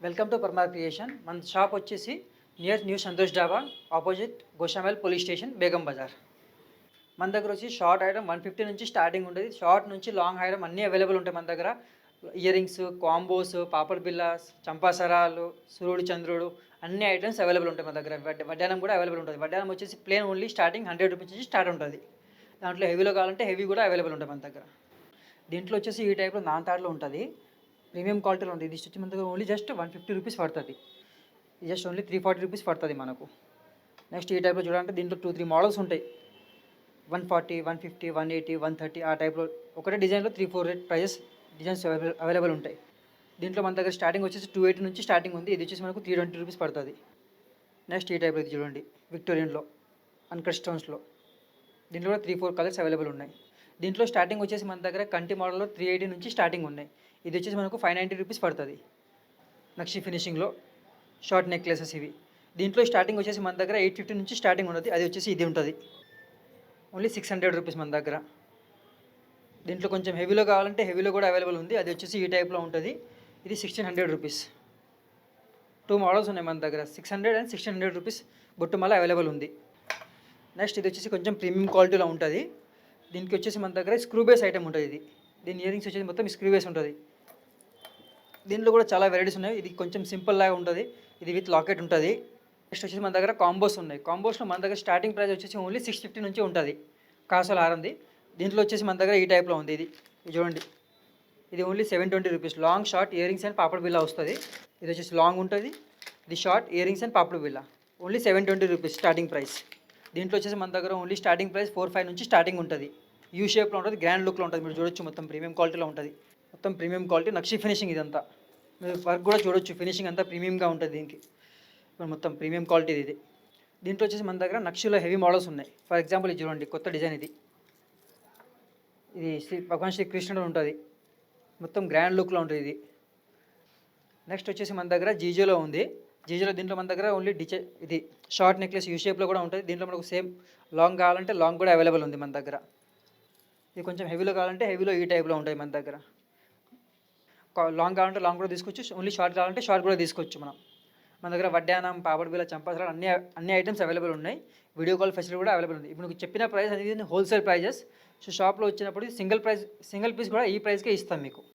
Welcome to Parma creation. మన shop వచ్చేసి near new Santosh Dhaba, opposite Goshamahal police station, Begum Bazar. మన దగ్గర వచ్చి షార్ట్ ఐటమ్ 150 నుంచి స్టార్టింగ్ ఉంటుంది. షార్ట్ నుంచి లాంగ్ ఐటమ్ అన్నీ అవైలబుల్ ఉంటాయి మన దగ్గర. ఇయర్ రింగ్స్, కాంబోస్, పాపడ్ బిల్లాస్, చంపాసరాలు, సూర్యుడు చంద్రుడు అన్ని ఐటమ్స్ అవైలబుల్ ఉంటాయి మన దగ్గర. వడ్డానం కూడా అవైలబుల్ ఉంటుంది. వడ్డానం వచ్చేసి ప్లేన్ ఓన్లీ స్టార్టింగ్ 100 రూపీస్ నుంచి స్టార్ట్ ఉంటుంది. దాంట్లో హెవీలో కావాలంటే హెవీ కూడా అవైలబుల్ ఉంటుంది మన దగ్గర. దీంట్లో వచ్చేసి ఈ టైప్లో నాన్ తాడులో ఉంటుంది, ప్రీమియం క్వాలిటీలో ఉంటుంది. ఇది వచ్చి మన దగ్గర ఓన్లీ జస్ట్ 150 రూపీస్ పడుతుంది. ఇది జస్ట్ ఓన్లీ 340 రూపీస్ పడుతుంది మనకు. నెక్స్ట్ ఈ టైప్లో చూడాలంటే దీంట్లో 2-3 మోడల్స్ ఉంటాయి. 140, 150, 180, 130 ఆ టైప్లో ఒకటే డిజైన్లో 3-4 ప్రైజెస్ డిజైన్స్ అవైలబుల్ ఉంటాయి. దీంట్లో మన దగ్గర స్టార్టింగ్ వచ్చేసి 280 నుంచి స్టార్టింగ్ ఉంది. ఇది వచ్చేసి మనకు 320 రూపీస్ పడుతుంది. నెక్స్ట్ ఈ టైప్లో ఇది చూడండి, విక్టోరియన్లో అన్కట్ స్టోన్స్లో. దీంట్లో కూడా 3-4 కలర్స్ అవైలబుల్ ఉన్నాయి. దీంట్లో స్టార్టింగ్ వచ్చేసి మన దగ్గర కంటి మోడల్లో 380 నుంచి స్టార్టింగ్ ఉన్నాయి. ఇది వచ్చేసి మనకు 590 రూపీస్ పడుతుంది. నక్షి ఫినిషింగ్లో షార్ట్ నెక్లెసెస్ ఇవి. దీంట్లో స్టార్టింగ్ వచ్చేసి మన దగ్గర 850 నుంచి స్టార్టింగ్ ఉంటుంది. అది వచ్చేసి ఇది ఉంటుంది ఓన్లీ 600 రూపీస్ మన దగ్గర. దీంట్లో కొంచెం హెవీలో కావాలంటే హెవీలో కూడా అవైలబుల్ ఉంది. అది వచ్చేసి ఈ టైప్లో ఉంటుంది. ఇది 1600 రూపీస్. 2 మోడల్స్ ఉన్నాయి మన దగ్గర, 600 అండ్ 1600 రూపీస్ బొట్టుమాల అవైలబుల్ ఉంది. నెక్స్ట్ ఇది వచ్చేసి కొంచెం ప్రీమియం క్వాలిటీలో ఉంటుంది. దీనికి వచ్చేసి మన దగ్గర స్క్రూ బేస్ ఐటమ్ ఉంటుంది. దీని ఇయర్ రింగ్స్ వచ్చేసి మొత్తం స్క్రూ బేస్ ఉంటుంది. దీంట్లో కూడా చాలా వెరైటీస్ ఉన్నాయి. ఇది కొంచెం సింపుల్ లాగా ఉంటుంది, ఇది విత్ లాకెట్ ఉంటుంది. నెక్స్ట్ వచ్చేసి మన దగ్గర కాంబోస్ ఉన్నాయి. కాంబోస్లో మన దగ్గర స్టార్టింగ్ ప్రైస్ వచ్చేసి ఓన్లీ 650 నుంచి ఉంటుంది. కాసుల హారంది. దీంట్లో వచ్చేసి మన దగ్గర ఈ టైప్లో ఉంది. ఇది చూడండి, ఇది only 720 rupees. Long short ear rings and papad బిల్లా వస్తుంది. ఇది వచ్చేసి లాంగ్ ఉంటుంది, ఇది short ear rings and papad Billa only 720 rupees starting price. దీంట్లో వచ్చేసి మన దగ్గర ఓన్లీ స్టార్టింగ్ ప్రైస్ 4-5 నుంచి స్టార్టింగ్ ఉంటుంది. యూ షేప్లో ఉంటుంది, గ్రాండ్ లుక్లో ఉంటుంది. మీరు చూడొచ్చు, మొత్తం ప్రీమియం క్వాలిటీలో ఉంటుంది. మొత్తం ప్రీమియం క్వాలిటీ నక్షి ఫినిషింగ్ ఇదంతా. మీరు వర్క్ కూడా చూడొచ్చు, ఫినిషింగ్ అంతా ప్రీమియంగా ఉంటుంది దీనికి. మొత్తం ప్రీమియం క్వాలిటీ ఇది. దీంట్లో వచ్చేసి మన దగ్గర నక్షిలో హెవీ మోడల్స్ ఉన్నాయి. ఫర్ ఎగ్జాంపుల్ ఇది చూడండి, కొత్త డిజైన్ ఇది. ఇది భగవాన్ శ్రీకృష్ణుడు ఉంటుంది, మొత్తం గ్రాండ్ లుక్లో ఉంటుంది ఇది. నెక్స్ట్ వచ్చేసి మన దగ్గర జీజోలో ఉంది. జీజోలో దీంట్లో మన దగ్గర ఓన్లీ ఇది షార్ట్ నెక్లెస్ యూ షేప్లో కూడా ఉంటుంది. దీంట్లో మనకు సేమ్ లాంగ్ కావాలంటే లాంగ్ కూడా అవైలబుల్ ఉంది మన దగ్గర. ఇది కొంచెం హెవీలో కావాలంటే హెవీలో ఈ టైప్లో ఉంటాయి మన దగ్గర. లాంగ్ కావాలంటే లాంగ్ కూడా తీసుకోవచ్చు, ఓన్లీ షార్ట్ కావాలంటే షార్ట్ కూడా తీసుకోవచ్చు. మన దగ్గర వడ్డానం, పాపడ్ బిల్ల, చంపాసరాలు అన్ని ఐటమ్స్ అవైలబుల్ ఉన్నాయి. వీడియో కాల్ ఫెసిలిటీ కూడా అవైలబుల్ ఉంది. ఇప్పుడు మీకు చెప్పిన ప్రైస్ అనేది హోల్సేల్ ప్రైజెస్. సో షాప్లో వచ్చినప్పుడు సింగిల్ పీస్ కూడా ఈ ప్రైస్కే ఇస్తాం మీకు.